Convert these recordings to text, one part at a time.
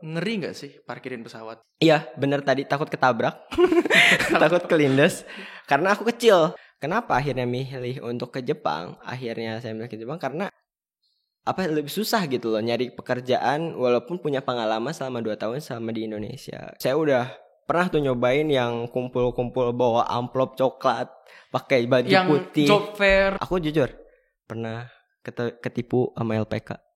Ngeri nggak sih parkirin pesawat? Iya, bener tadi takut ketabrak, takut kelindes. Karena aku kecil. Kenapa akhirnya milih untuk ke Jepang? Akhirnya saya milih ke Jepang karena lebih susah gitu loh nyari pekerjaan walaupun punya pengalaman selama 2 tahun selama di Indonesia. Saya udah pernah tuh nyobain yang kumpul-kumpul bawa amplop coklat, pakai baju Yang putih. job fair. Aku jujur pernah ketipu sama LPK.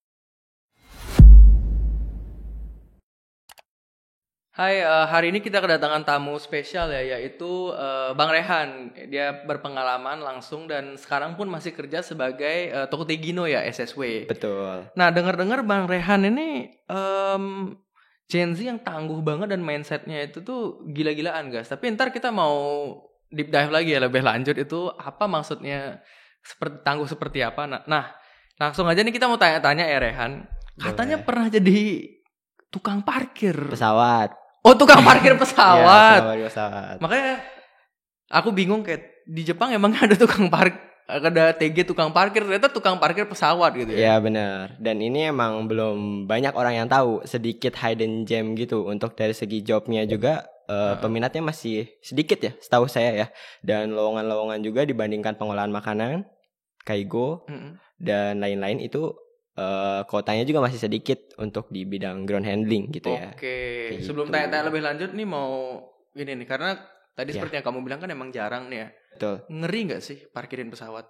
Hai, hari ini kita kedatangan tamu spesial ya, yaitu Bang Rehan. Dia berpengalaman langsung dan sekarang pun masih kerja sebagai Tokotegino ya, SSW. Betul. Nah, dengar-dengar Bang Rehan ini Gen Z yang tangguh banget dan mindsetnya itu tuh gila-gilaan guys. Tapi ntar kita mau deep dive lagi ya, lebih lanjut itu apa maksudnya tangguh seperti apa. Nah, langsung aja nih kita mau tanya-tanya ya Rehan. Katanya Boleh. pernah jadi tukang parkir Pesawat. Oh, tukang parkir pesawat. Iya, pesawat. Makanya aku bingung kayak di Jepang emang ada tukang parkir, ada TG tukang parkir, ternyata tukang parkir pesawat gitu ya. Iya benar. Dan ini emang belum banyak orang yang tahu, sedikit hidden gem gitu. Untuk dari segi jobnya juga peminatnya masih sedikit ya, setahu saya ya. Dan lowongan-lowongan juga dibandingkan pengolahan makanan, kaigo dan lain-lain itu kuotanya juga masih sedikit untuk di bidang ground handling gitu ya. Oke. Kayak Sebelum gitu. tanya-tanya lebih lanjut nih mau ini nih, karena tadi seperti yang kamu bilang kan emang jarang nih ya. Betul. Ngeri nggak sih parkirin pesawat?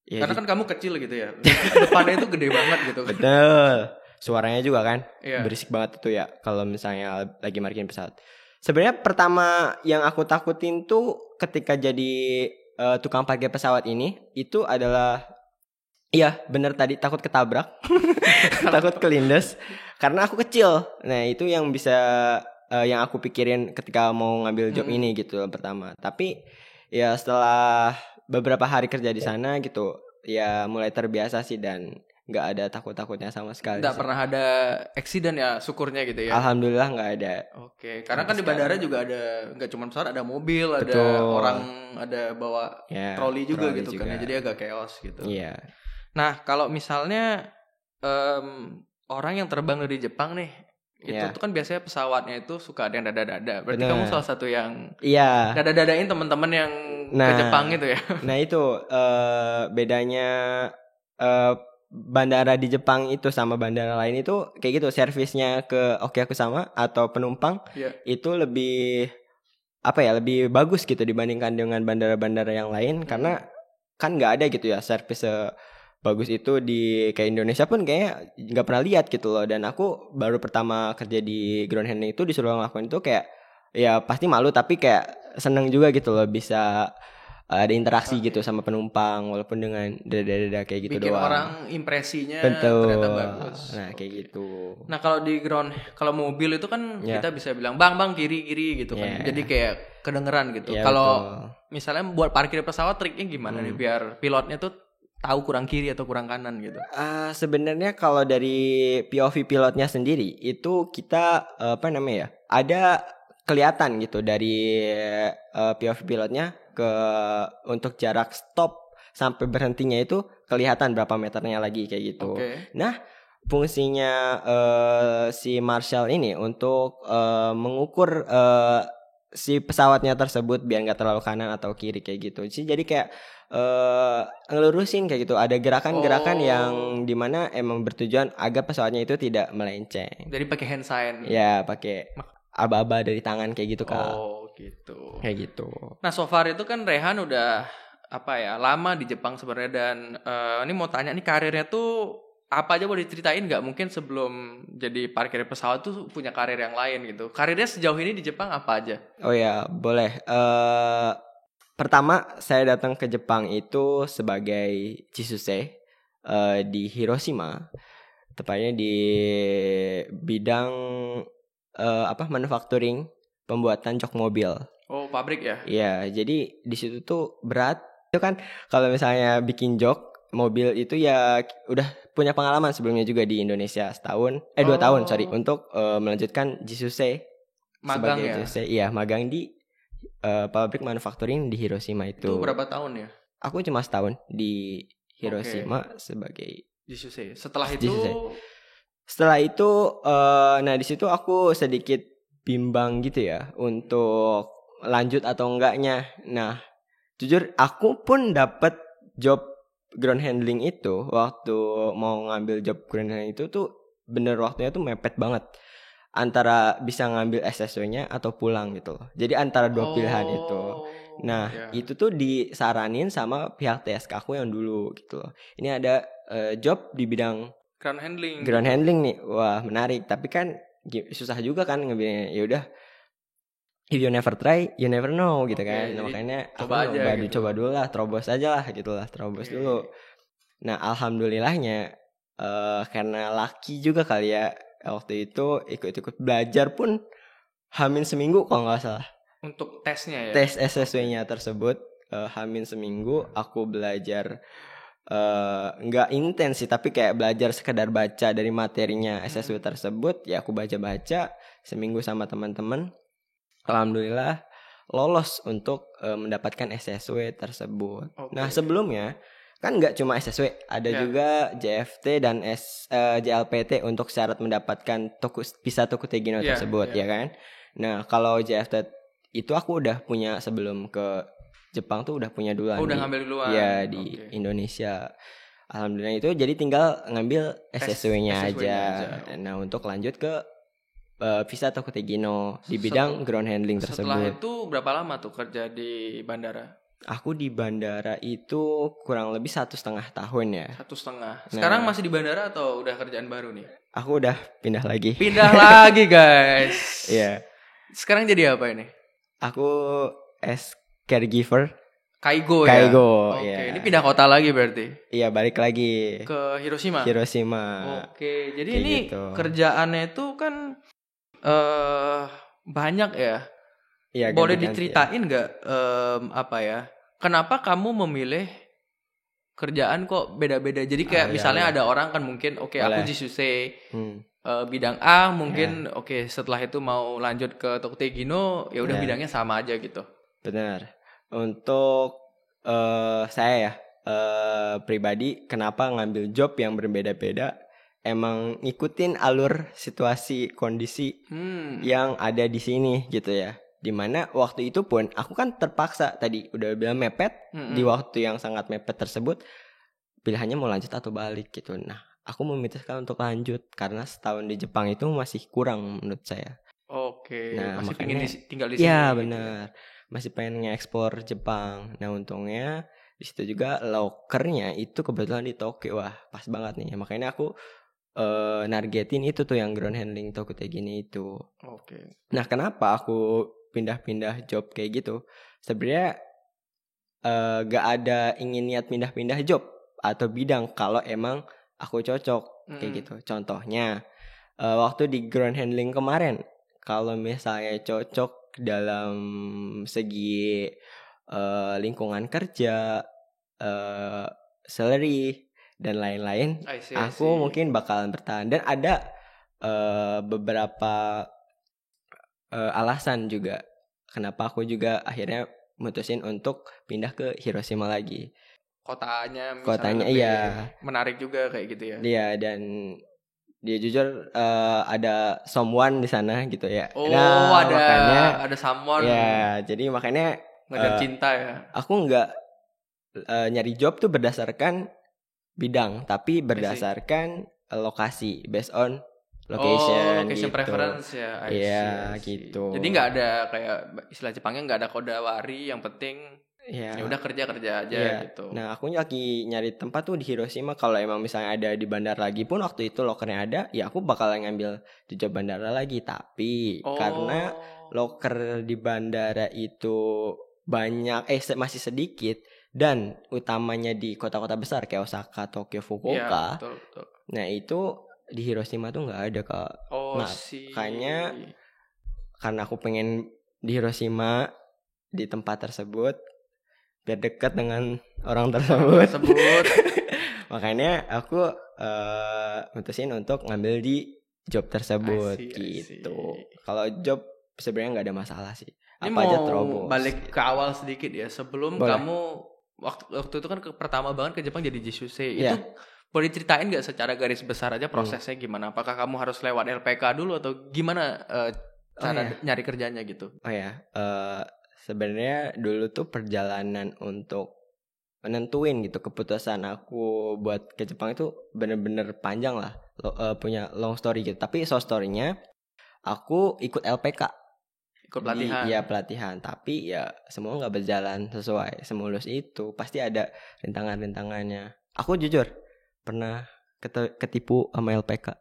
Ya, karena kan kamu kecil gitu ya. Depannya itu gede banget gitu. Betul. Suaranya juga kan berisik banget itu ya kalau misalnya lagi parkirin pesawat. Sebenarnya pertama yang aku takutin tuh ketika jadi tukang parkir pesawat ini itu adalah bener tadi takut ketabrak, takut kelindes karena aku kecil. Nah, itu yang bisa yang aku pikirin ketika mau ngambil job ini gitu pertama. Tapi ya setelah beberapa hari kerja di sana gitu, ya mulai terbiasa sih dan nggak ada takut-takutnya sama sekali. Nggak pernah ada accident ya, syukurnya gitu ya. Alhamdulillah nggak ada. Oke, karena kan di bandara juga ada, nggak cuma pesawat, ada mobil, Betul. ada orang, ada bawa troli juga gitu kan ya, jadi agak chaos gitu. Iya. Nah, kalau misalnya orang yang terbang dari Jepang nih, itu tuh kan biasanya pesawatnya itu suka ada yang dada-dada. Berarti kamu salah satu yang dada-dadain teman-teman yang ke Jepang itu ya. Nah itu bedanya bandara di Jepang itu sama bandara lain itu kayak gitu, servisnya ke Okinawa atau penumpang itu lebih lebih bagus gitu dibandingkan dengan bandara-bandara yang lain karena kan nggak ada gitu ya servis bagus itu di kayak Indonesia pun kayaknya nggak pernah lihat gitu loh. Dan aku baru pertama kerja di ground handling itu disuruh ngelakuin itu kayak ya pasti malu tapi kayak seneng juga gitu loh bisa ada interaksi gitu sama penumpang walaupun dengan dada-dada kayak gitu bikin doang. Orang impresinya Betul. ternyata bagus. Nah kayak gitu. Nah kalau di kalau mobil itu kan kita bisa bilang bang kiri gitu kan. Jadi kayak kedengeran gitu. Kalau misalnya buat parkir pesawat triknya gimana nih biar pilotnya tuh tahu kurang kiri atau kurang kanan gitu? Sebenarnya kalau dari POV pilotnya sendiri itu kita ada kelihatan gitu dari POV pilotnya untuk jarak stop sampai berhentinya itu kelihatan berapa meternya lagi kayak gitu. Nah, fungsinya si Marshall ini untuk mengukur si pesawatnya tersebut biar nggak terlalu kanan atau kiri kayak gitu. Jadi kayak ngelurusin kayak gitu. Ada gerakan-gerakan yang dimana emang bertujuan agar pesawatnya itu tidak melenceng. Jadi pakai hand sign. Ya, pakai aba-aba dari tangan kayak gitu Kak. Oh gitu. Kayak gitu. Nah so far itu kan Rehan udah lama di Jepang sebenarnya dan ini mau tanya nih karirnya tuh apa aja, boleh diceritain nggak? Mungkin sebelum jadi parkir pesawat tuh punya karir yang lain gitu. Karirnya sejauh ini di Jepang apa aja? Oh ya boleh. Pertama saya datang ke Jepang itu sebagai Jisuse di Hiroshima, tepatnya di bidang manufacturing, pembuatan jok mobil. Oh pabrik ya? Iya, jadi di situ tuh berat. Itu kan kalau misalnya bikin jok mobil itu ya udah punya pengalaman sebelumnya juga di Indonesia 2 tahun untuk melanjutkan Jisuse. Magang ya? Jisuse, iya magang di pabrik manufacturing di Hiroshima itu. Itu berapa tahun ya? Aku cuma 1 tahun di Hiroshima sebagai Jisuse. Setelah itu Setelah itu nah di situ aku sedikit bimbang gitu ya untuk lanjut atau enggaknya. Nah, jujur aku pun dapat job ground handling itu waktu mau ngambil job ground handling itu tuh bener waktunya tuh mepet banget. Antara bisa ngambil SSW-nya atau pulang gitu loh. Jadi antara dua pilihan itu. Nah, itu tuh disaranin sama pihak TSK aku yang dulu gitu loh. Ini ada job di bidang ground handling nih. Wah, menarik. Tapi kan susah juga kan ngambilnya. Ya udah, if you never try, you never know gitu kan. Nah, makanya coba aku coba dulu lah, terobos aja lah gitu lah, terobos dulu. Nah, alhamdulillahnya karena laki juga kali ya, waktu itu ikut-ikut belajar pun hamin seminggu kalau nggak salah. Untuk tesnya ya? Tes SSW-nya tersebut hamin seminggu aku belajar nggak intens sih, tapi kayak belajar sekedar baca dari materinya SSW tersebut. Ya aku baca-baca seminggu sama teman-teman. Alhamdulillah lolos untuk mendapatkan SSW tersebut. Nah sebelumnya kan nggak cuma SSW, ada juga JFT dan JLPT untuk syarat mendapatkan visa Tokutegino tersebut ya kan. Nah kalau JFT itu aku udah punya sebelum ke Jepang tuh udah punya duluan. Udah ngambil duluan. Ya di Indonesia. Alhamdulillah itu jadi tinggal ngambil SSW-nya aja. Nah untuk lanjut ke visa Tokutegino di bidang ground handling tersebut. Setelah itu berapa lama tuh kerja di bandara? Aku di bandara itu kurang lebih 1,5 tahun ya. 1,5. Sekarang masih di bandara atau udah kerjaan baru nih? Aku udah pindah lagi. Pindah lagi guys. Iya. Sekarang jadi apa ini? Aku as caregiver. Kaigo. Oke, ini pindah kota lagi berarti? Iya, balik lagi ke Hiroshima. Oke, jadi kayak ini gitu. Kerjaannya itu kan banyak ya. Iya, boleh diceritain nggak apa ya? Kenapa kamu memilih kerjaan kok beda-beda? Jadi kayak misalnya ada orang kan mungkin aku Jisuse bidang A mungkin setelah itu mau lanjut ke Tokutegino ya udah bidangnya sama aja gitu. Benar. Untuk saya ya pribadi kenapa ngambil job yang berbeda-beda, emang ngikutin alur situasi kondisi yang ada di sini gitu ya. Dimana waktu itu pun aku kan terpaksa, tadi udah bilang mepet, di waktu yang sangat mepet tersebut pilihannya mau lanjut atau balik gitu. Nah aku memutuskan untuk lanjut karena setahun di Jepang itu masih kurang menurut saya. Nah, masih pengen tinggal di sini. Iya benar, masih pengen nge-explore Jepang. Nah untungnya di situ juga lokernya itu kebetulan di Tokyo. Wah pas banget nih, makanya aku nargetin itu tuh yang ground handling Tokutegino itu. Nah kenapa aku pindah-pindah job kayak gitu? Sebenarnya gak ada ingin niat pindah-pindah job atau bidang kalau emang aku cocok kayak gitu. Contohnya waktu di ground handling kemarin, kalau misalnya cocok dalam segi lingkungan kerja, salary dan lain-lain, aku mungkin bakalan bertahan. Dan ada beberapa alasan juga kenapa aku juga akhirnya mutusin untuk pindah ke Hiroshima lagi. Kotanya iya menarik juga kayak gitu ya. Iya, dan dia jujur ada someone di sana gitu ya. Makanya ada someone. Ya, jadi makanya ngejar cinta ya. Aku nggak nyari job tuh berdasarkan bidang, tapi berdasarkan lokasi, based on location gitu. Preference ya. Iya gitu. Jadi nggak ada kayak istilah Jepangnya nggak ada kodawari, yang penting ya udah kerja aja gitu. Nah aku lagi nyari tempat tuh di Hiroshima. Kalau emang misalnya ada di bandara lagi pun waktu itu lokernya ada, ya aku bakal ngambil di job bandara lagi. Tapi karena loker di bandara itu banyak masih sedikit dan utamanya di kota-kota besar kayak Osaka, Tokyo, Fukuoka. Betul. Nah itu di Hiroshima tuh nggak ada Kak. Makanya karena aku pengen di Hiroshima di tempat tersebut biar dekat dengan orang tersebut. Makanya aku mutusin untuk ngambil di job tersebut gitu. Kalau job sebenarnya nggak ada masalah sih. Ini apa aja terobos. Balik ke awal sedikit ya. Sebelum kamu waktu itu kan pertama banget ke Jepang jadi Jisuse. Itu boleh ceritain nggak secara garis besar aja prosesnya gimana? Apakah kamu harus lewat LPK dulu atau gimana cara nyari kerjanya gitu? Oh ya, sebenarnya dulu tuh perjalanan untuk menentuin gitu keputusan aku buat ke Jepang itu bener-bener panjang lah, punya long story gitu. Tapi short story-nya aku ikut LPK. Ikut pelatihan. Iya pelatihan, tapi ya semua nggak berjalan sesuai semulus itu. Pasti ada rintangan-rintangannya. Aku jujur pernah ketipu sama LPK.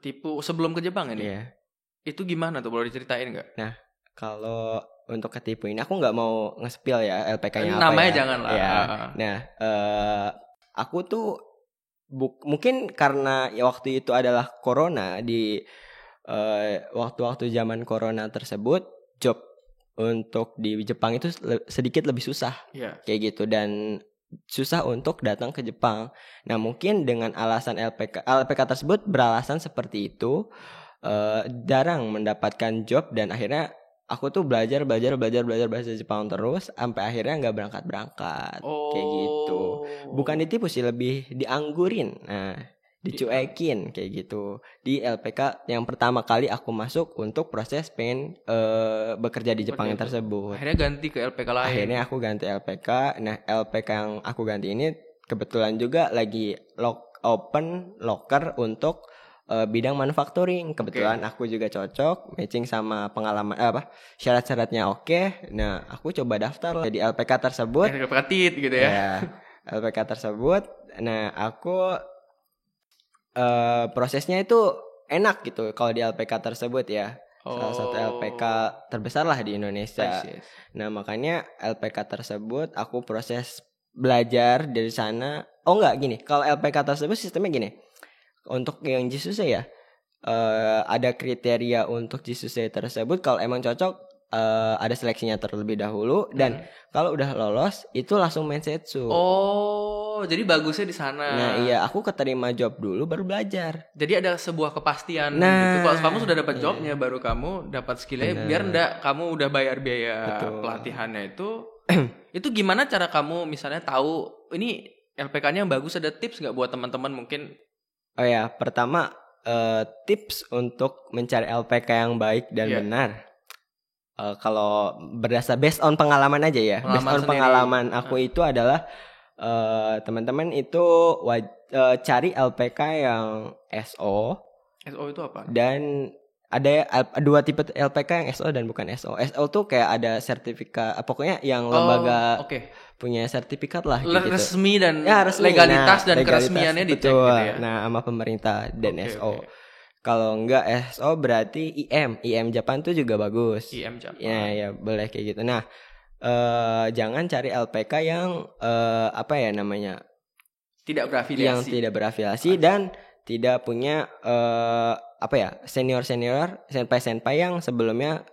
Tipu sebelum ke Jepang ini? Iya. Itu gimana tuh, boleh diceritain nggak? Nah, kalau untuk ketipu ini aku nggak mau nge-spill ya LPK-nya apa namanya ya. Jangan lah. Ya. Nah, aku tuh mungkin karena ya waktu itu adalah corona, di waktu-waktu zaman corona tersebut job untuk di Jepang itu sedikit lebih susah. Kayak gitu, dan susah untuk datang ke Jepang. Nah, mungkin dengan alasan LPK tersebut beralasan seperti itu, jarang mendapatkan job, dan akhirnya aku tuh belajar bahasa Jepang terus sampai akhirnya nggak berangkat. Kayak gitu. Bukan ditipu sih, lebih dianggurin. Nah, dicuekin kayak gitu. Di LPK yang pertama kali aku masuk untuk proses pengen bekerja di Jepang yang tersebut. Akhirnya ganti ke LPK lain. Akhirnya aku ganti LPK. Nah, LPK yang aku ganti ini kebetulan juga lagi open locker untuk bidang manufacturing. Kebetulan aku juga cocok, matching sama pengalaman syarat-syaratnya oke. Nah, aku coba daftar lah di LPK tersebut. LPK TIT gitu ya. LPK tersebut. Nah, aku prosesnya itu enak gitu kalau di LPK tersebut ya. Salah satu LPK terbesar lah di Indonesia. Nah, makanya LPK tersebut aku proses belajar dari sana. Oh enggak, gini, kalau LPK tersebut sistemnya gini. Untuk yang Jisuse ya, ada kriteria untuk Jisuse tersebut. Kalau emang cocok, ada seleksinya terlebih dahulu, dan kalau udah lolos itu langsung mensetsu. Jadi bagusnya di sana. Nah, iya, aku keterima job dulu baru belajar. Jadi ada sebuah kepastian gitu. Kalau kamu sudah dapat jobnya, baru kamu dapat skillnya. Biar enggak kamu udah bayar biaya pelatihannya itu. Itu gimana cara kamu misalnya tahu ini LPK-nya yang bagus? Ada tips nggak buat teman-teman mungkin? Oh ya, pertama tips untuk mencari LPK yang baik dan benar. Kalau berdasar based on pengalaman aja ya. Pengalaman aku itu adalah teman-teman itu cari LPK yang SO. SO itu apa? Dan ada dua tipe LPK, yang SO dan bukan SO. SO tuh kayak ada sertifikat, pokoknya yang lembaga punya sertifikat lah gitu. Resmi dan resmi. legalitas dan keresmiannya dicek gitu ya. Nah, sama pemerintah dan SO. Kalau enggak SO berarti IM Japan tuh juga bagus. IM Japan. Ya boleh kayak gitu. Nah, jangan cari LPK yang tidak berafiliasi. Yang tidak berafiliasi dan tidak punya senpai yang sebelumnya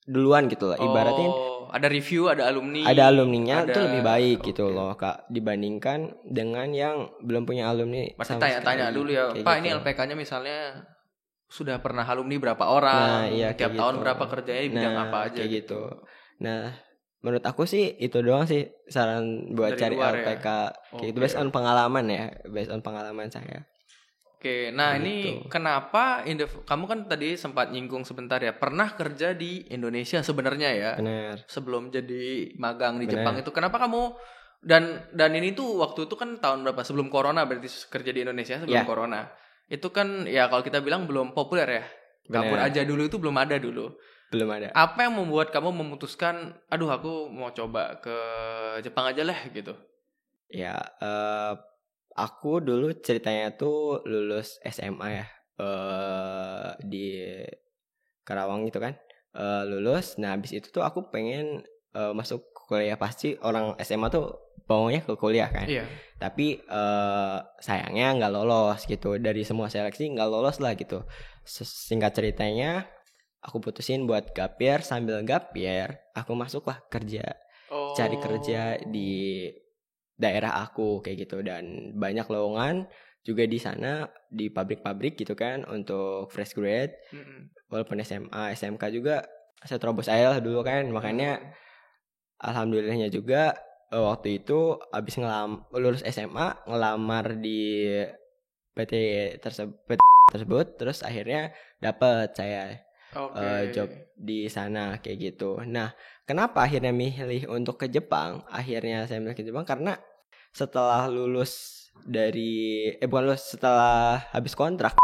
duluan gitu loh. Ibaratin ada review, ada alumni. Ada alumninya, itu lebih baik gitu loh, Kak, dibandingkan dengan yang belum punya alumni. Pasti tanya-tanya dulu ya, Pak, ini LPK-nya misalnya sudah pernah alumni berapa orang, tiap tahun berapa kerjanya di bidang apa aja kayak gitu. Nah, menurut aku sih itu doang sih saran buat dari cari LPK gitu, based on pengalaman saya. Nah ini kenapa kamu kan tadi sempat nyinggung sebentar ya, pernah kerja di Indonesia sebenarnya ya. Benar. Sebelum jadi magang di Jepang itu, kenapa kamu dan ini tuh waktu itu kan tahun berapa, sebelum corona, berarti kerja di Indonesia sebelum corona. Itu kan ya kalau kita bilang belum populer ya. Dapur aja dulu itu belum ada dulu. Belum ada. Apa yang membuat kamu memutuskan, aduh aku mau coba ke Jepang aja lah gitu? Ya, aku dulu ceritanya tuh lulus SMA ya, di Karawang gitu kan, lulus. Nah, habis itu tuh aku pengen masuk kuliah. Pasti orang SMA tuh maunya ke kuliah kan. Tapi sayangnya nggak lolos gitu, dari semua seleksi nggak lolos lah gitu. Singkat ceritanya, aku putusin buat gap year. Sambil gap year aku masuklah kerja, cari kerja di daerah aku kayak gitu, dan banyak lowongan juga di sana di pabrik-pabrik gitu kan untuk fresh grade. Walaupun SMA, SMK juga saya terobos aja lah dulu kan. Makanya alhamdulillahnya juga waktu itu abis lulus SMA ngelamar di PT tersebut, terus akhirnya dapet saya job di sana kayak gitu. Nah, kenapa akhirnya milih untuk ke Jepang? Akhirnya saya milih ke Jepang karena setelah setelah habis kontrak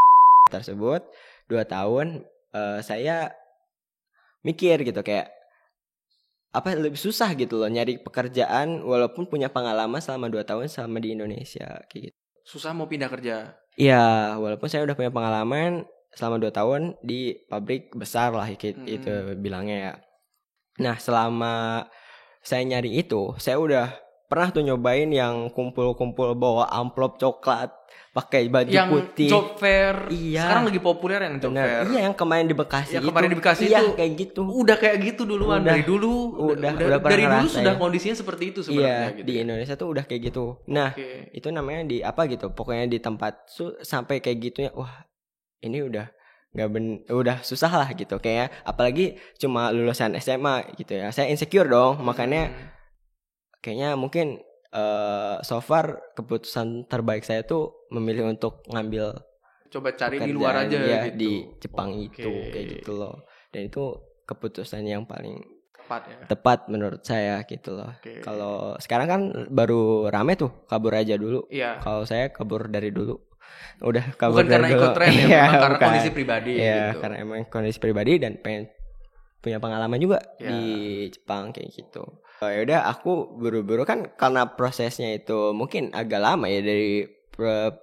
tersebut 2 tahun, saya mikir gitu kayak lebih susah gitu loh nyari pekerjaan walaupun punya pengalaman selama 2 tahun selama di Indonesia kayak gitu. Susah mau pindah kerja. Iya, walaupun saya udah punya pengalaman selama 2 tahun di pabrik besar lah itu bilangnya ya. Nah, selama saya nyari itu, saya udah pernah tuh nyobain yang kumpul-kumpul bawa amplop coklat, pakai baju yang putih. Job fair. Iya. Sekarang lagi populer yang job fair. Iya, yang kemarin di Bekasi itu. Kemarin di Bekasi iya, itu kayak gitu. Udah kayak gitu duluan dari dulu. Udah dari dulu sudah ya. kondisinya seperti itu sebenarnya. Iya, gitu di Indonesia tuh udah kayak gitu. Nah, itu namanya di apa gitu? Pokoknya di tempat sampai kayak gitunya, wah ini udah udah susah lah gitu kayak, apalagi cuma lulusan SMA gitu ya. Saya insecure dong, makanya kayaknya mungkin so far keputusan terbaik saya tuh memilih untuk ngambil coba cari di luar aja ya, gitu. di Jepang itu kayak gitu loh. Dan itu keputusan yang paling tepat menurut saya gitu loh. Kalau sekarang kan baru rame tuh kabur aja dulu. Iya. Kalau saya kabur dari dulu. Udah kabur bukan karena dulu. Ikut tren ya, karena kondisi pribadi gitu. Karena emang kondisi pribadi dan pengen punya pengalaman juga di Jepang kayak gitu. Ya udah, aku buru-buru kan karena prosesnya itu mungkin agak lama ya, dari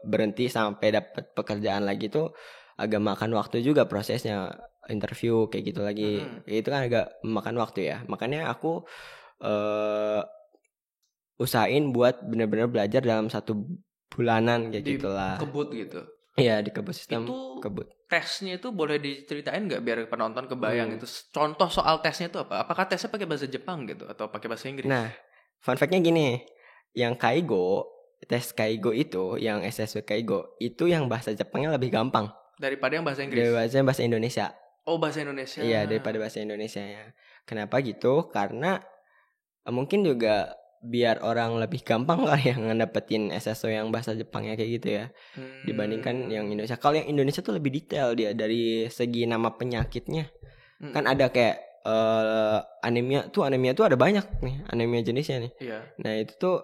berhenti sampai dapat pekerjaan lagi tuh agak makan waktu juga prosesnya, interview kayak gitu lagi. Itu kan agak memakan waktu ya. Makanya aku usahain buat benar-benar belajar dalam 1 bulanan kayak gitulah. Kebut gitu. Iya, di kebut sistem itu kebut. Tesnya itu boleh diceritain nggak biar penonton kebayang itu. Contoh soal tesnya itu apa? Apakah tesnya pakai bahasa Jepang gitu atau pakai bahasa Inggris? Nah, fun fact-nya gini, yang Kaigo, tes Kaigo itu, yang SSW Kaigo itu yang bahasa Jepangnya lebih gampang daripada yang bahasa Inggris. Daripada bahasa Indonesia. Oh, bahasa Indonesia. Iya, daripada bahasa Indonesia ya. Kenapa gitu? Karena mungkin juga biar orang lebih gampang kali ya ngedapetin SSO yang bahasa Jepangnya kayak gitu ya, dibandingkan yang Indonesia. Kalau yang Indonesia tuh lebih detail dia dari segi nama penyakitnya. Kan ada kayak anemia tuh ada banyak nih anemia jenisnya nih. Iya. Nah itu tuh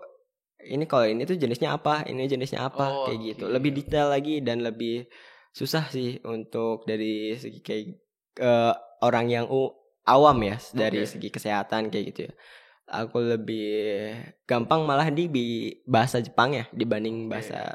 kalau ini tuh jenisnya apa, ini jenisnya apa, kayak gitu. Lebih detail lagi dan lebih susah sih untuk dari segi kayak orang yang awam ya, dari segi kesehatan kayak gitu ya. Aku lebih gampang malah di bahasa Jepang ya dibanding bahasa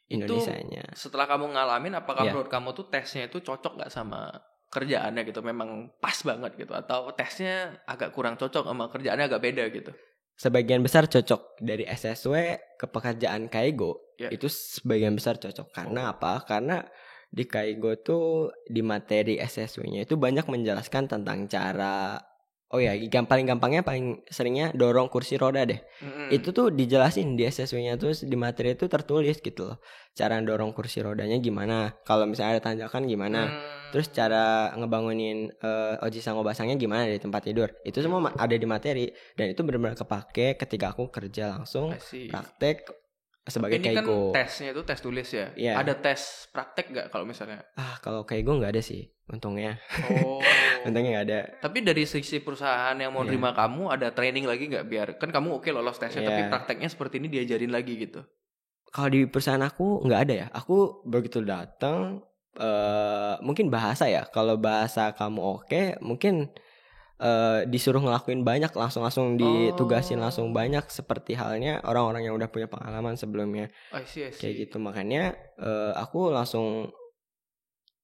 Indonesianya. Setelah kamu ngalamin, apakah menurut kamu tuh tesnya itu cocok gak sama kerjaannya gitu? Memang pas banget gitu? Atau tesnya agak kurang cocok sama kerjaannya, agak beda gitu? Sebagian besar cocok. Dari SSW ke pekerjaan Kaigo itu sebagian besar cocok. Karena apa? Karena di Kaigo tuh di materi SSW-nya itu banyak menjelaskan tentang cara, paling gampangnya paling seringnya dorong kursi roda deh. Itu tuh dijelasin di SSW-nya tuh, di materi itu tertulis gitu loh. Cara dorong kursi rodanya gimana, kalau misalnya ada tanjakan gimana. Terus cara ngebangunin oji sango basangnya gimana di tempat tidur. Itu semua ada di materi dan itu benar-benar kepake ketika aku kerja langsung praktek sebagai Kaigo. Ini kan tesnya itu tes tulis ya. Ada tes praktek gak kalau misalnya? Kalau Kaigo nggak ada sih, untungnya. Untungnya nggak ada. Tapi dari sisi perusahaan yang mau terima kamu, ada training lagi nggak biar kan kamu lolos tesnya, tapi prakteknya seperti ini diajarin lagi gitu? Kalau di perusahaan aku nggak ada ya. Aku begitu datang, mungkin bahasa ya. Kalau bahasa kamu oke, mungkin disuruh ngelakuin banyak, langsung ditugasin langsung banyak, seperti halnya orang-orang yang udah punya pengalaman sebelumnya. I see. Kayak gitu, makanya aku langsung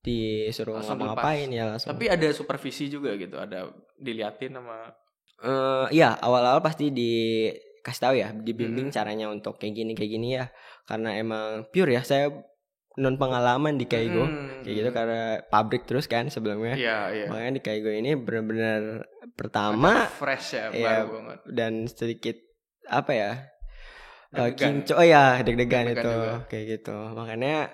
disuruh ngapa-ngapain ya langsung. Tapi ada supervisi juga gitu, ada diliatin sama awal-awal pasti dikasih tahu ya, dibimbing caranya untuk kayak gini ya. Karena emang pure ya, saya non pengalaman di Kaigo kayak gitu, karena pabrik terus kan sebelumnya. Makanya di Kaigo ini benar-benar pertama fresh ya, baru banget. Dan sedikit apa ya, deg-degan. Deg-degan itu juga. Kayak gitu. Makanya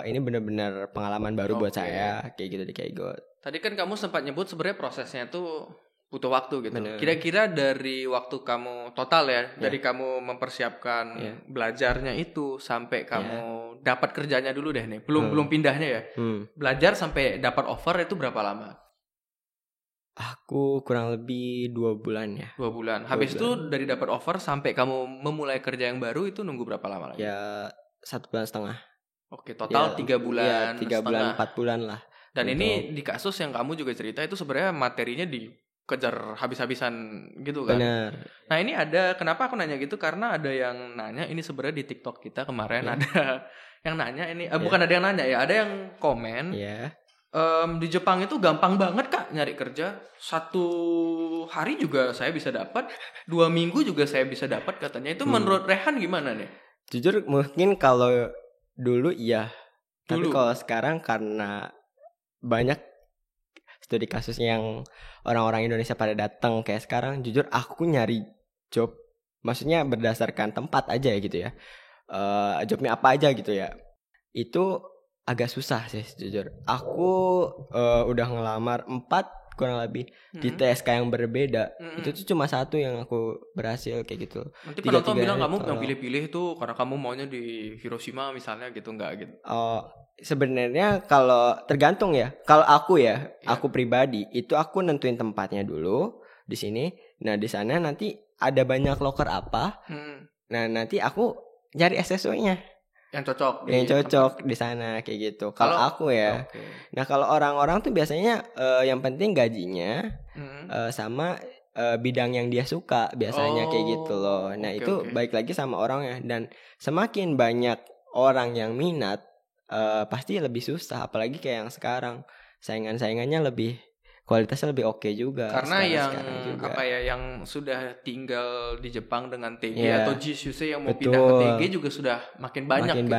ini benar-benar pengalaman baru buat saya kayak gitu di Kaigo. Tadi kan kamu sempat nyebut sebenarnya prosesnya tuh butuh waktu gitu. Bener. Kira-kira dari waktu kamu total ya, dari kamu mempersiapkan Ya. belajarnya itu sampai kamu dapat kerjanya dulu deh nih. Belum pindahnya ya. Hmm. Belajar sampai dapat offer itu berapa lama? Aku kurang lebih 2 bulan ya. 2 bulan. Habis itu dari dapat offer sampai kamu memulai kerja yang baru itu nunggu berapa lama lagi? Ya 1,5 bulan. Oke, total 3 bulan. 3 bulan 4 bulan lah. Dan ini di kasus yang kamu juga cerita itu sebenarnya materinya dikejar habis-habisan gitu kan? Benar. Nah ini ada, kenapa aku nanya gitu? Karena ada yang nanya, ini sebenarnya di TikTok kita kemarin ada yang nanya ini, bukan ada yang nanya ya, ada yang komen. Di Jepang itu gampang banget kak nyari kerja. 1 hari juga saya bisa dapat, 2 minggu juga saya bisa dapat katanya. Itu menurut Rehan gimana nih? Jujur mungkin kalau dulu iya, tapi kalau sekarang karena banyak studi kasus yang orang-orang Indonesia pada datang kayak sekarang, jujur aku nyari job, maksudnya berdasarkan tempat aja ya gitu ya, jobnya apa aja gitu ya, itu agak susah sih jujur. Aku udah ngelamar 4 kurang lebih di TSK yang berbeda. Itu tuh cuma 1 yang aku berhasil kayak gitu. Nanti penonton bilang kamu yang pilih-pilih itu karena kamu maunya di Hiroshima misalnya gitu, enggak gitu? Sebenarnya kalau tergantung ya. Kalau aku ya, aku pribadi itu aku nentuin tempatnya dulu di sini. Nah di sana nanti ada banyak loker apa. Nah nanti aku nyari SSO-nya yang cocok di sana kayak gitu. Kalau aku ya. Nah kalau orang-orang tuh biasanya yang penting gajinya sama bidang yang dia suka biasanya kayak gitu loh. Nah itu baik lagi sama orangnya. Dan semakin banyak orang yang minat, pasti lebih susah. Apalagi kayak yang sekarang saingannya lebih, kualitasnya lebih oke juga. Karena yang apa ya, yang sudah tinggal di Jepang dengan TG atau JISUSE yang mau pindah ke TG juga sudah makin banyak gitu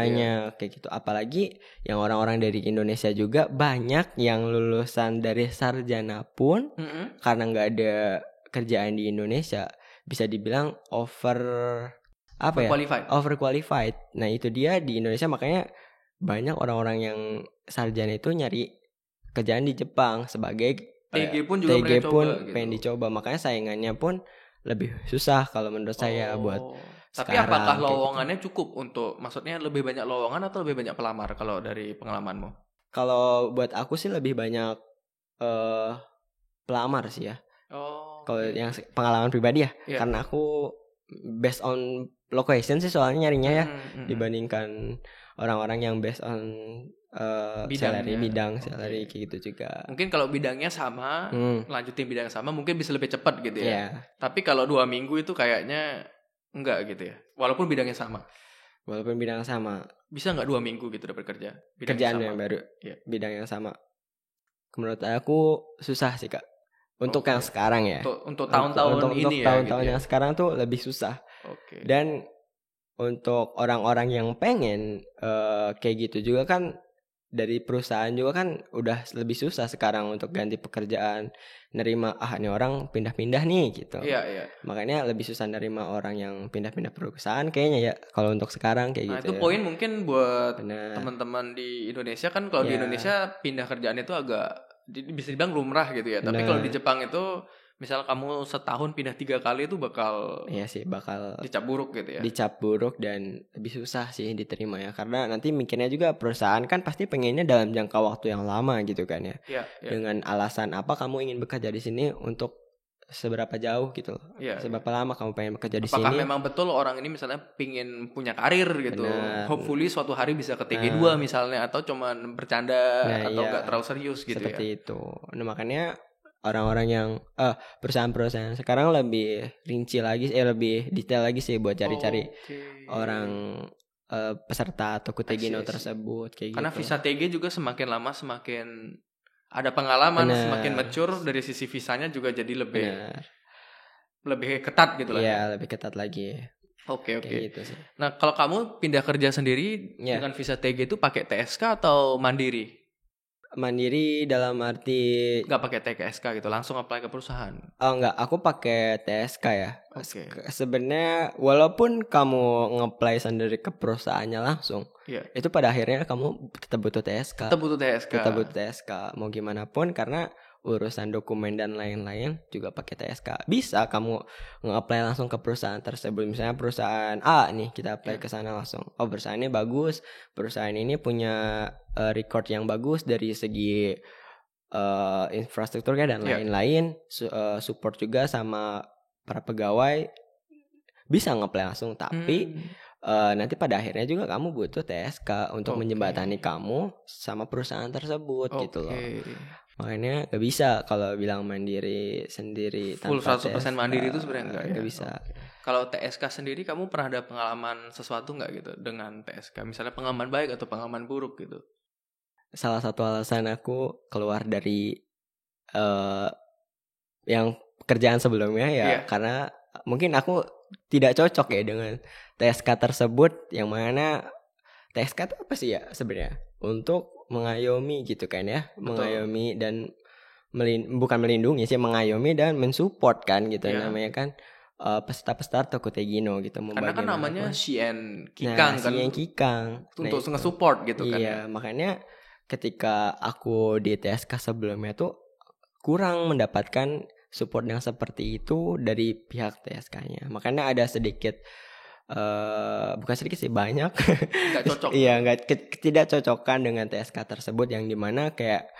kayak gitu. Apalagi yang orang-orang dari Indonesia juga banyak yang lulusan dari sarjana pun karena nggak ada kerjaan di Indonesia, bisa dibilang overqualified. Nah itu dia di Indonesia, makanya banyak orang-orang yang sarjana itu nyari kerjaan di Jepang sebagai TG pun juga pengen dicoba. Makanya saingannya pun lebih susah kalau menurut saya buat tapi sekarang. Apakah lowongannya cukup untuk, maksudnya lebih banyak lowongan atau lebih banyak pelamar kalau dari pengalamanmu? Kalau buat aku sih lebih banyak pelamar sih ya. Kalau yang pengalaman pribadi ya, karena aku based on location sih soalnya nyarinya ya, dibandingkan orang-orang yang based on bidang salary kayak gitu juga. Mungkin kalau bidangnya sama, lanjutin bidang sama mungkin bisa lebih cepat gitu ya. Tapi kalau 2 minggu itu kayaknya enggak gitu ya. Walaupun bidangnya sama. Bisa enggak 2 minggu gitu dapat kerja? Kerjaan yang baru. Bidang yang sama. Menurut aku susah sih Kak. Untuk yang sekarang ya. Untuk tahun-tahun ini ya. Tahun-tahun yang sekarang tuh lebih susah. Dan untuk orang-orang yang pengen kayak gitu juga kan, dari perusahaan juga kan udah lebih susah sekarang untuk ganti pekerjaan, nerima ini orang pindah-pindah nih gitu. Makanya lebih susah nerima orang yang pindah-pindah perusahaan kayaknya ya kalau untuk sekarang kayak gitu. Itu poin mungkin buat teman-teman di Indonesia kan, kalau di Indonesia pindah kerjaan itu agak bisa dibilang lumrah gitu ya. Tapi kalau di Jepang itu misal kamu setahun pindah 3 kali itu bakal dicap buruk gitu ya. Dicap buruk dan lebih susah sih diterima ya. Karena nanti mikirnya juga perusahaan kan pasti pengennya dalam jangka waktu yang lama gitu kan ya. Dengan alasan apa kamu ingin bekerja di sini, untuk seberapa jauh gitu. Seberapa lama kamu pengen bekerja di sini. Apakah memang betul orang ini misalnya pingin punya karir gitu. Hopefully suatu hari bisa ke TG2 misalnya, atau cuman bercanda atau enggak terlalu serius gitu seperti itu. Nah makanya orang-orang yang perusahaan-perusahaan sekarang lebih rinci lagi, lebih detail lagi sih buat cari-cari orang peserta atau TG tersebut kayak karena gitu. Visa TG juga semakin lama semakin ada pengalaman, semakin mature dari sisi visanya juga jadi lebih ketat gitu lah. Iya, lebih ketat lagi. Oke. Gitu sih. Nah, kalau kamu pindah kerja sendiri dengan visa TG itu pakai TSK atau mandiri? Mandiri dalam arti nggak pakai TSK gitu, langsung apply ke perusahaan? Enggak, aku pakai TSK ya. Sebenarnya walaupun kamu nge-apply sendiri ke perusahaannya langsung, itu pada akhirnya kamu tetap butuh TSK. Tetap butuh TSK. Mau gimana pun, karena urusan dokumen dan lain-lain juga pakai TSK. Bisa kamu nge-apply langsung ke perusahaan tersebut. Misalnya perusahaan A nih, kita apply ke sana langsung. Oh, perusahaan ini bagus, perusahaan ini punya record yang bagus dari segi infrastrukturnya dan lain-lain, support juga sama para pegawai, bisa nge-apply langsung. Tapi nanti pada akhirnya juga kamu butuh TSK untuk menjembatani kamu sama perusahaan tersebut gitu loh. Makanya gak bisa kalau bilang mandiri sendiri full tanpa 100% TSK, mandiri itu sebenarnya enggak ya? bisa. Kalau TSK sendiri kamu pernah ada pengalaman sesuatu nggak gitu dengan TSK? Misalnya pengalaman baik atau pengalaman buruk gitu? Salah satu alasan aku keluar dari yang pekerjaan sebelumnya ya karena mungkin aku tidak cocok ya dengan TSK tersebut, yang mana TSK itu apa sih ya sebenarnya? Untuk mengayomi gitu kan ya. Betul. Mengayomi dan bukan melindungi sih, mengayomi dan mensupport kan gitu namanya kan. Peserta-peserta Tokutegino gitu. Karena kan namanya Shien Kikang kan. Shien Kikang. Untuk nge-support gitu kan. Iya, makanya ketika aku di TSK sebelumnya tuh kurang mendapatkan support yang seperti itu dari pihak TSK-nya. Makanya ada sedikit bukan sedikit sih, banyak nggak cocok. Iya, tidak cocokan dengan TSK tersebut, yang dimana kayak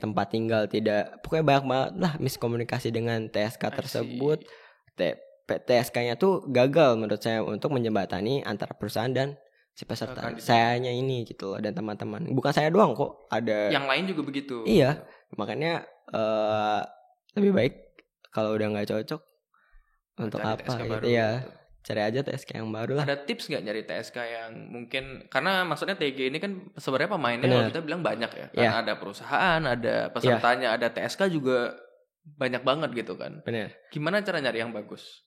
tempat tinggal tidak, pokoknya banyak banget lah miskomunikasi dengan TSK tersebut. TSK-nya tuh gagal menurut saya untuk menjembatani antara perusahaan dan si peserta. Sayanya ini gitu loh, dan teman-teman. Bukan saya doang kok, ada yang lain juga begitu. Iya, makanya lebih baik kalau udah nggak cocok untuk apa gitu ya, cari aja TSK yang baru lah. Ada tips nggak nyari TSK yang mungkin, karena maksudnya TG ini kan sebenarnya pemainnya kalau kita bilang banyak ya, karena ada perusahaan, ada pesertanya, ada TSK juga banyak banget gitu kan. Bener. Gimana cara nyari yang bagus?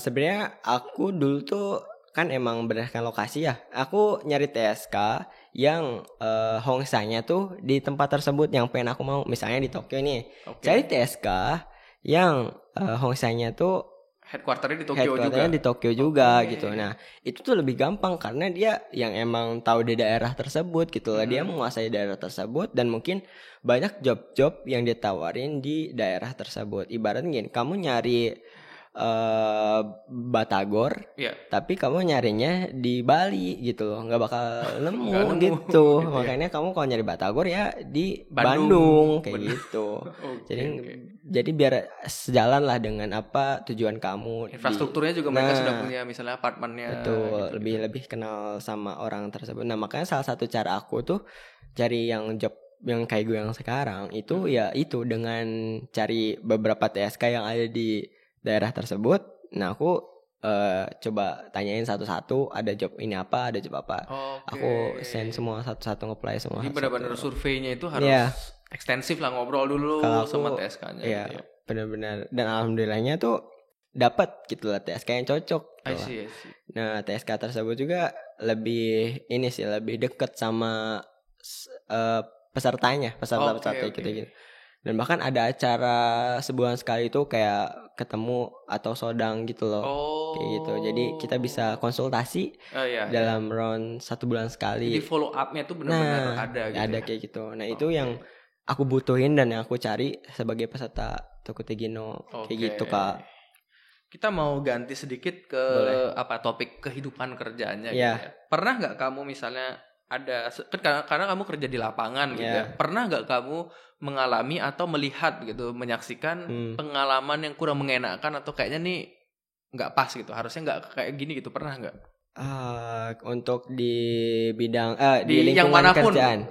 Sebenarnya aku dulu tuh kan emang berdasarkan lokasi ya. Aku nyari TSK yang hongsanya tuh di tempat tersebut yang pengen aku mau. Misalnya di Tokyo nih, cari TSK yang hongsanya tuh headquarternya di Tokyo juga gitu. Nah, itu tuh lebih gampang karena dia yang emang tahu di daerah tersebut gitu lah. Dia menguasai daerah tersebut dan mungkin banyak job-job yang ditawarin di daerah tersebut. Ibaratnya gini, kamu nyari Batagor, tapi kamu nyarinya di Bali gitu loh, nggak bakal nemu gitu. Makanya kamu kalau nyari Batagor ya di Bandung kayak gitu. Jadi biar sejalan lah dengan apa tujuan kamu. Infrastrukturnya juga mereka sudah punya, misalnya apartemennya. Betul, gitu. lebih kenal sama orang tersebut. Nah, makanya salah satu cara aku tuh cari yang job yang kayak gue yang sekarang itu ya itu dengan cari beberapa TSK yang ada di daerah tersebut. Nah, aku coba tanyain satu-satu, ada job ini apa, ada job apa. Aku send semua satu-satu, nge-apply semua. Jadi benar-benar surveinya itu harus ekstensif lah, ngobrol dulu sama TSK-nya. Iya, gitu. Benar-benar. Dan alhamdulillahnya tuh dapat gitu lah TSK yang cocok. I see. Nah, TSK tersebut juga lebih deket sama pesertanya gitu. Dan bahkan ada acara sebulan sekali itu kayak ketemu atau sodang gitu loh. Kayak gitu. Jadi kita bisa konsultasi dalam round 1 bulan sekali. Jadi follow up-nya tuh benar-benar ada gitu. Ada kayak gitu. Nah, itu yang aku butuhin dan yang aku cari sebagai peserta Tokutegino. Kayak gitu, Kak. Kita mau ganti sedikit ke topik kehidupan kerjanya gitu ya. Pernah nggak kamu misalnya ada karena kamu kerja di lapangan gitu ya. Pernah nggak kamu mengalami atau melihat gitu, menyaksikan pengalaman yang kurang mengenakan atau kayaknya nih nggak pas gitu, harusnya nggak kayak gini gitu, pernah nggak? Untuk di bidang di lingkungan kerjaan,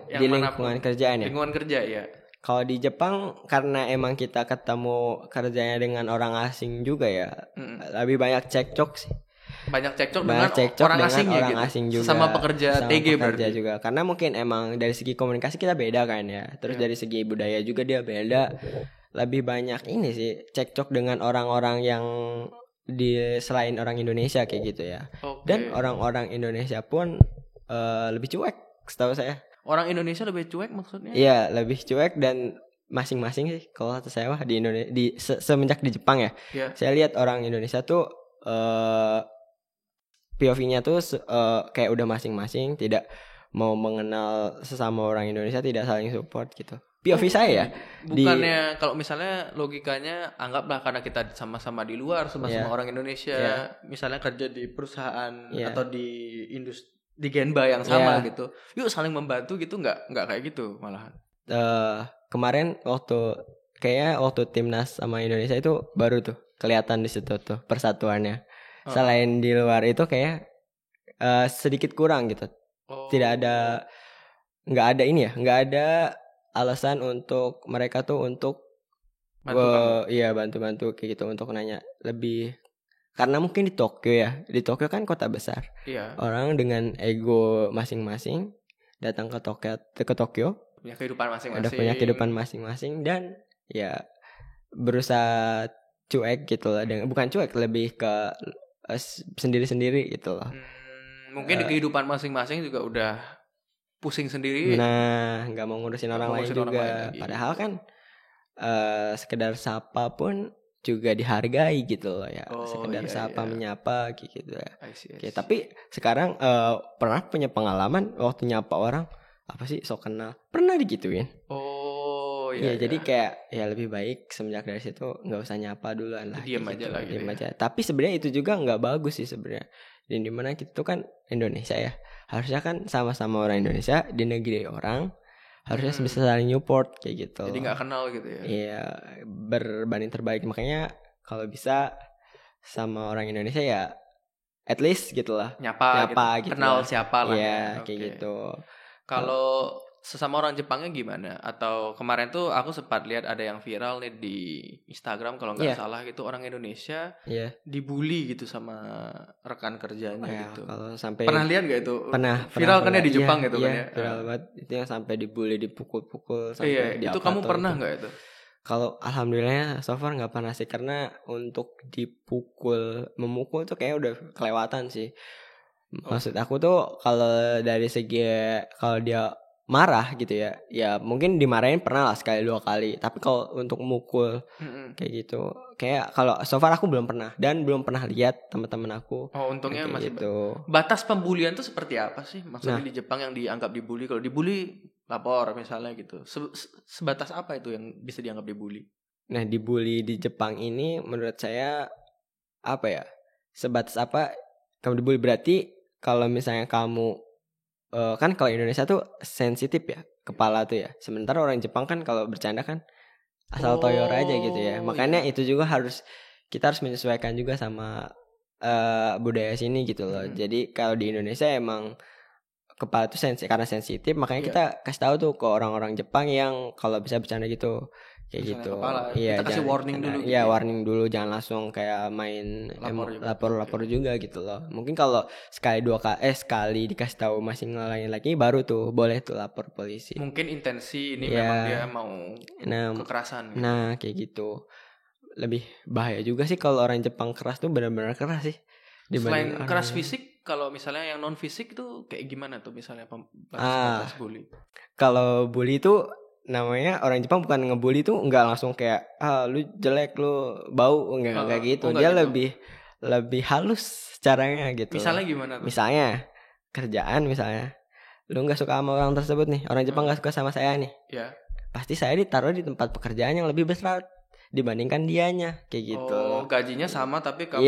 lingkungan kerja ya. Kalau di Jepang karena emang kita ketemu kerjanya dengan orang asing juga ya, lebih banyak cekcok sih. Banyak cekcok dengan orang asing juga. Sama pekerja TG berarti juga. Karena mungkin emang dari segi komunikasi kita beda kan ya. Terus dari segi budaya juga dia beda. Lebih banyak ini sih cekcok dengan orang-orang yang selain orang Indonesia kayak gitu ya. Dan orang-orang Indonesia pun lebih cuek setahu saya. Orang Indonesia lebih cuek maksudnya? Iya, lebih cuek dan masing-masing sih kalau kata saya di Indonesia semenjak di Jepang ya. Saya lihat orang Indonesia tuh POV-nya tuh kayak udah masing-masing, tidak mau mengenal sesama orang Indonesia, tidak saling support gitu. POV saya ya. Bukannya kalau misalnya logikanya anggaplah karena kita sama-sama di luar, sama-sama Yeah. orang Indonesia, Yeah. misalnya kerja di perusahaan Yeah. atau di industri di Genba yang sama Yeah. gitu. Yuk saling membantu gitu, nggak kayak gitu malahan. Kemarin waktu timnas sama Indonesia itu baru tuh kelihatan di situ tuh persatuannya. Selain di luar itu kayak sedikit kurang gitu. Nggak ada alasan untuk mereka tuh untuk bantu kayak gitu, untuk nanya lebih, karena mungkin di Tokyo kan kota besar. Iya. Orang dengan ego masing-masing datang ke Tokyo punya kehidupan masing-masing. Ada punya kehidupan masing-masing dan ya berusaha cuek gitu lah. Bukan cuek, lebih ke sendiri-sendiri gitu loh. Mungkin di kehidupan masing-masing juga udah pusing sendiri. Nah, nggak mau ngurusin orang lain juga. Padahal kan sekedar sapa pun juga dihargai gitu loh ya. Sekedar sapa menyapa gitu ya. Oke, tapi sekarang pernah punya pengalaman waktu nyapa orang, apa sih sok kenal, pernah digituin. Jadi kayak ya lebih baik semenjak dari situ nggak usah nyapa duluan lah. Diam aja lah gitu. Aja. Tapi sebenarnya itu juga nggak bagus sih sebenarnya. Dan dimana kita tuh kan Indonesia ya, harusnya kan sama-sama orang Indonesia di negeri orang, harusnya bisa saling support kayak gitu. Jadi nggak kenal gitu ya. Iya, berbanding terbalik. Makanya kalau bisa sama orang Indonesia ya at least gitulah. Nyapa gitu. Kenal siapa lah. Iya, kayak gitu. Kalau sesama orang Jepangnya gimana? Atau kemarin tuh aku sempat lihat ada yang viral nih di Instagram kalau nggak salah gitu, orang Indonesia dibully gitu sama rekan kerjanya gitu. Kalau sampai pernah lihat nggak itu? Pernah viral kan ya di Jepang gitu kan ya. Viral banget itu, yang sampai dibully, dipukul-pukul sampai itu kamu pernah nggak itu? Kalau alhamdulillah so far nggak pernah sih, karena untuk memukul tuh kayak udah kelewatan sih. Maksud aku tuh kalau dari segi kalau dia marah gitu ya mungkin dimarahin pernah lah sekali 2 kali. Tapi kalau untuk mukul kayak gitu, kayak kalau so far aku belum pernah dan belum pernah lihat teman-teman aku. Untungnya masih gitu. Batas pembulian tuh seperti apa sih? Maksudnya di Jepang yang dianggap dibully, kalau dibully lapor misalnya gitu. Sebatas apa itu yang bisa dianggap dibully? Nah, dibully di Jepang ini menurut saya apa ya? Sebatas apa kamu dibully, berarti kalau misalnya kamu kan kalau Indonesia tuh sensitif ya kepala tuh ya. Sementara orang Jepang kan kalau bercanda kan asal toyor aja gitu ya. Makanya itu juga kita harus menyesuaikan juga sama budaya sini gitu loh. Jadi kalau di Indonesia emang kepala tuh karena sensitif, makanya kita kasih tahu tuh ke orang-orang Jepang yang kalau bisa bercanda gitu. Kayak gitu. Kita kasih warning dulu. Iya, warning dulu, jangan langsung kayak main lapor juga gitu loh. Mungkin kalau sekali dikasih tahu masih ngelangin lagi, baru tuh boleh tuh lapor polisi. Mungkin intensi ini memang dia mau kekerasan. Gitu. Nah, kayak gitu. Lebih bahaya juga sih kalau orang Jepang keras tuh, benar-benar keras sih. Selain keras fisik, kalau misalnya yang non fisik tuh kayak gimana tuh misalnya batas bully? Kalau bully tuh namanya orang Jepang bukan ngebully tuh nggak langsung kayak lu jelek, lu bau, nggak kayak gitu. Dia gitu. lebih halus caranya gitu. Misalnya gimana tuh? Misalnya kerjaan, misalnya lu nggak suka sama orang tersebut nih, orang Jepang nggak suka sama saya nih. Ya. Pasti saya ditaruh di tempat pekerjaan yang lebih besar dibandingkan dianya, kayak gitu. Gajinya sama tapi kamu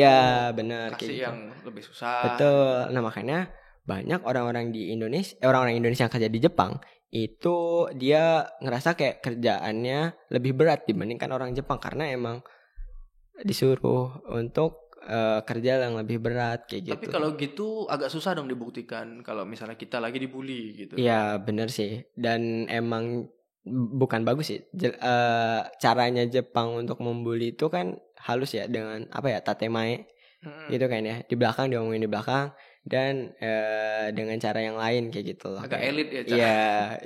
benar, kasih kayak yang gitu. lebih susah. Betul. Nah, makanya banyak orang-orang di Indonesia, orang-orang Indonesia yang kerja di Jepang itu dia ngerasa kayak kerjaannya lebih berat dibandingkan orang Jepang, karena emang disuruh untuk kerja yang lebih berat kayak gitu. Tapi kalau gitu agak susah dong dibuktikan kalau misalnya kita lagi dibully gitu. Iya, benar sih. Dan emang bukan bagus sih. Caranya Jepang untuk membuli itu kan halus ya, dengan tatemae gitu kan ya. Di belakang diomongin di belakang, dan dengan cara yang lain kayak gitu loh. Agak elit ya. Iya,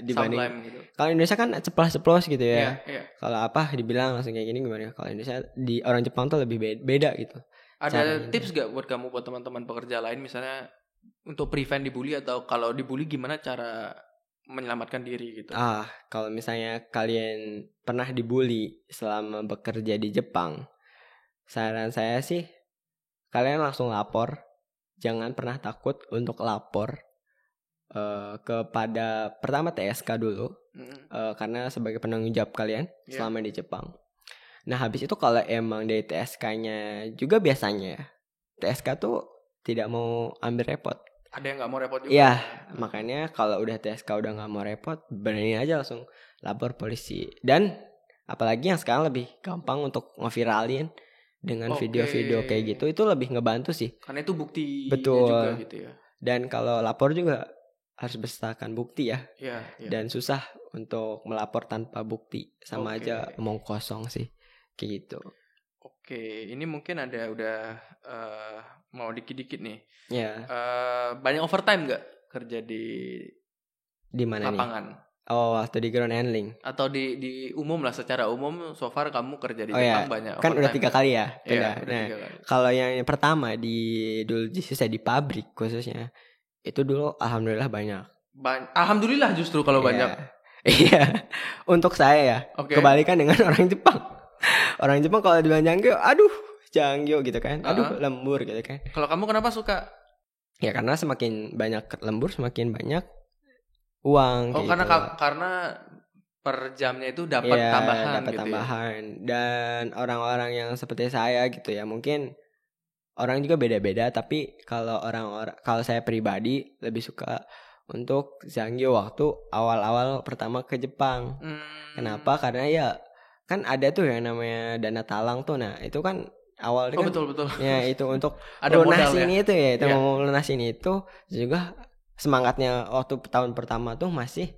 dibanding gitu. Kalau Indonesia kan ceplos-ceplos gitu ya. Iya. Kalau dibilang langsung kayak gini gimana? Kalau Indonesia, di orang Jepang tuh lebih beda gitu. Ada tips gak buat kamu, buat teman-teman pekerja lain misalnya untuk prevent dibully, atau kalau dibully gimana cara menyelamatkan diri gitu? Kalau misalnya kalian pernah dibully selama bekerja di Jepang, saran saya sih kalian langsung lapor. Jangan pernah takut untuk lapor kepada pertama TSK dulu. karena sebagai penanggung jawab kalian selama di Jepang. Nah habis itu kalau emang dari TSK-nya juga biasanya TSK tuh tidak mau ambil repot. Ada yang nggak mau repot juga. Iya, makanya kalau udah TSK udah nggak mau repot, berani aja langsung lapor polisi. Dan apalagi yang sekarang lebih gampang untuk ngeviralin dengan video-video kayak gitu, itu lebih ngebantu sih. Karena itu bukti juga gitu ya. Dan kalau lapor juga harus berdasarkan bukti ya. Iya. Dan susah untuk melapor tanpa bukti, sama aja omong kosong sih, kayak gitu. Oke, ini mungkin ada udah mau dikit-dikit nih. Ya. Banyak overtime nggak kerja di mana lapangan? Nih? Oh, waktu di ground handling. Atau di umum lah, secara umum so far kamu kerja di Jepang banyak kan udah 3 kali ya. Iya, nah, kalau yang pertama dulu saya di pabrik khususnya, itu dulu alhamdulillah banyak. Alhamdulillah justru kalau banyak. Iya. Untuk saya ya. Kebalikan dengan orang Jepang. Orang Jepang kalau dibilang Janggyo, aduh Janggyo gitu kan. Aduh lembur gitu kan. Kalau kamu kenapa suka? Ya karena semakin banyak lembur semakin banyak uang. Karena per jamnya itu dapat tambahan gitu tambahan. Dan orang-orang yang seperti saya gitu ya, mungkin orang juga beda-beda, tapi kalau saya pribadi lebih suka untuk Janggyo waktu awal-awal pertama ke Jepang. Kenapa? Karena ya kan ada tuh yang namanya dana talang tuh. Nah, itu kan awalnya kan betul. Ya, itu untuk ada lunasin itu ya. Itu mau lunasin itu juga semangatnya waktu tahun pertama tuh masih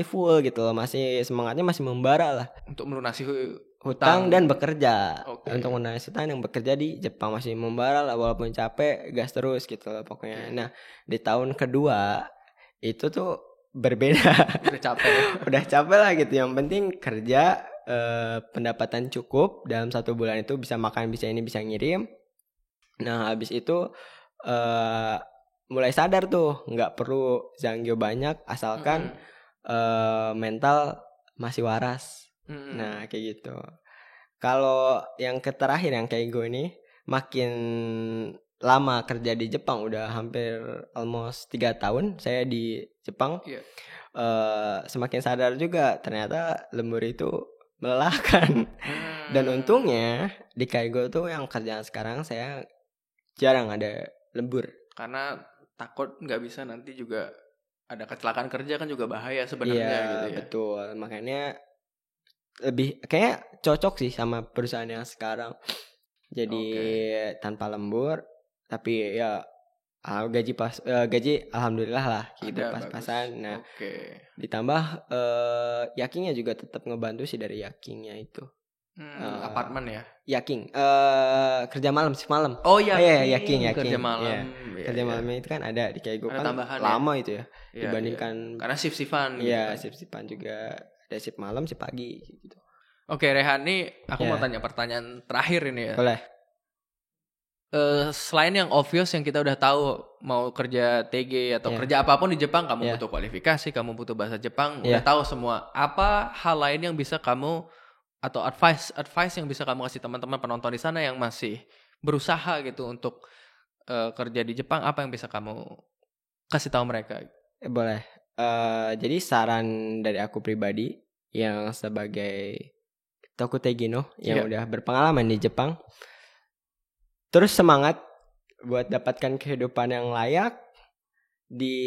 full gitu loh, masih semangatnya masih membara lah untuk melunasi hutang dan bekerja. Untuk melunasi hutang yang bekerja di Jepang masih membara lah, walaupun capek gas terus gitu loh pokoknya. Nah di tahun kedua itu tuh berbeda. Udah capek lah gitu, yang penting kerja, pendapatan cukup dalam 1 bulan itu, bisa makan, bisa ini, bisa ngirim. Nah habis itu mulai sadar tuh nggak perlu Janggyo banyak asalkan mental masih waras. Nah kayak gitu. Kalau yang terakhir yang kayak gue ini, makin lama kerja di Jepang, udah hampir almost 3 tahun saya di Jepang. Semakin sadar juga ternyata lembur itu melelahkan. Dan untungnya di Kaigo tuh yang kerjaan sekarang saya jarang ada lembur. Karena takut nggak bisa nanti juga ada kecelakaan kerja, kan juga bahaya sebenarnya gitu ya. Betul, makanya lebih kayak cocok sih sama perusahaan yang sekarang. Jadi tanpa lembur, tapi ya gaji alhamdulillah lah gitu, pas-pasan. Nah ditambah yakinnya juga tetap ngebantu sih, dari yakinnya itu. Apartemen ya? Yakin. Kerja malam, shift malam. Yakin. Kerja malam. Kerja malamnya itu kan ada di Kaigo kan lama itu ya. Dibandingkan karena shift-shiftan gitu. Iya, shift-shiftan juga. Ada shift malam, shift pagi gitu. Oke, Rehan, nih aku mau tanya pertanyaan terakhir ini ya. Boleh. Selain yang obvious yang kita udah tahu, mau kerja TG atau kerja apapun di Jepang, kamu butuh kualifikasi, kamu butuh bahasa Jepang, udah tahu semua. Apa hal lain yang bisa kamu, atau advice yang bisa kamu kasih teman-teman penonton di sana yang masih berusaha gitu untuk kerja di Jepang? Apa yang bisa kamu kasih tahu mereka? Boleh. Jadi saran dari aku pribadi yang sebagai Toku Tegino yang udah berpengalaman di Jepang, terus semangat buat dapatkan kehidupan yang layak di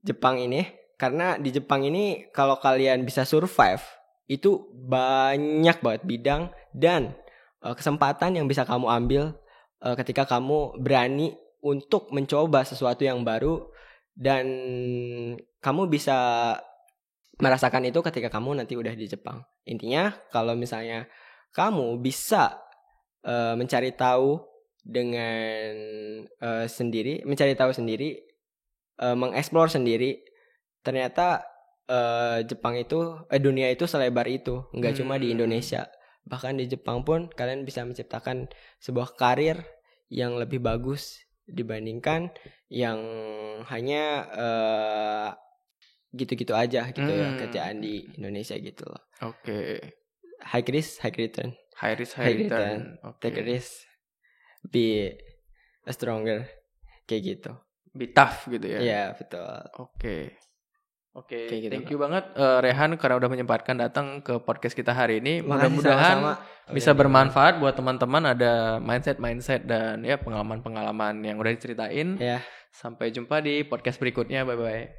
Jepang ini. Karena di Jepang ini kalau kalian bisa survive, itu banyak banget bidang dan kesempatan yang bisa kamu ambil ketika kamu berani untuk mencoba sesuatu yang baru. Dan kamu bisa merasakan itu ketika kamu nanti udah di Jepang. Intinya kalau misalnya kamu bisa mencari tahu dengan sendiri, mengeksplor sendiri, ternyata Jepang itu, dunia itu selebar itu, nggak cuma di Indonesia. Bahkan di Jepang pun kalian bisa menciptakan sebuah karir yang lebih bagus dibandingkan yang hanya gitu-gitu aja gitu ya, kerjaan di Indonesia gitu loh. High risk, high return. High risk, high return. Take a risk, be stronger, kayak gitu. Be tough gitu ya. Iya, betul. Oke, Kayak gitu, thank you banget Rehan karena udah menyempatkan datang ke podcast kita hari ini. Makasih, Mudah-mudahan sama-sama. bisa bermanfaat buat teman-teman, ada mindset dan ya pengalaman-pengalaman yang udah diceritain. Ya. Sampai jumpa di podcast berikutnya. Bye bye.